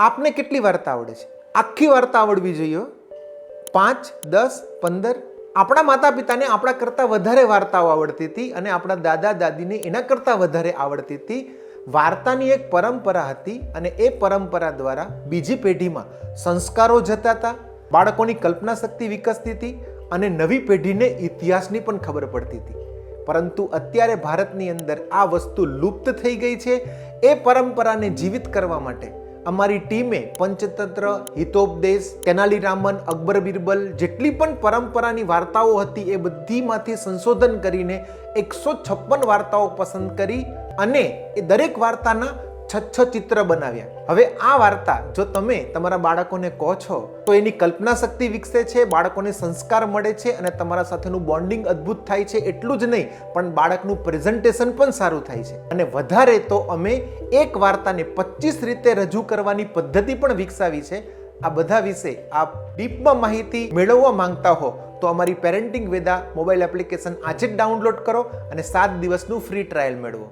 આપને કેટલી વાર્તા આવડે છે? આખી વાર્તા આવડવી જોઈએ. 5, 10, 15. આપણા માતા પિતાને આપણા કરતાં વધારે વાર્તાઓ આવડતી હતી અને આપણા દાદા દાદીને એના કરતાં વધારે આવડતી હતી. વાર્તાની એક પરંપરા હતી અને એ પરંપરા દ્વારા બીજી પેઢીમાં સંસ્કારો જતા હતા, બાળકોની કલ્પના શક્તિ વિકસતી હતી અને નવી પેઢીને ઇતિહાસની પણ ખબર પડતી હતી. પરંતુ અત્યારે ભારતની અંદર આ વસ્તુ લુપ્ત થઈ ગઈ છે. એ પરંપરાને જીવિત કરવા માટે અમારી ટીમે પંચતંત્ર, હિતોપદેશ, તેનાલી રામન, અકબર બિરબલ જેટલી પણ પરંપરાની વાર્તાઓ હતી એ બધીમાંથી સંશોધન કરીને 156 વાર્તાઓ પસંદ કરી અને એ દરેક વાર્તાના 6 ચિત્ર બનાવ્યા. હવે આ વાર્તા જો તમે તમારા બાળકોને કહો છો તો એની કલ્પના શક્તિ વિકસે છે, બાળકોને સંસ્કાર મળે છે અને તમારા સાથેનું બોન્ડિંગ અદ્ભુત થાય છે. એટલું જ નહીં પણ બાળકનું પ્રેઝન્ટેશન પણ સારું થાય છે. અને વધારે તો અમે એક વાર્તાને 25 રીતે રજૂ કરવાની પદ્ધતિ પણ વિકસાવી છે. આ બધા વિશે આપ ડીપમાં માહિતી મેળવવા માંગતા હો તો અમારી પેરેન્ટિંગ વેદા મોબાઈલ એપ્લિકેશન આજે જ ડાઉનલોડ કરો અને 7 દિવસનું ફ્રી ટ્રાયલ મેળવો.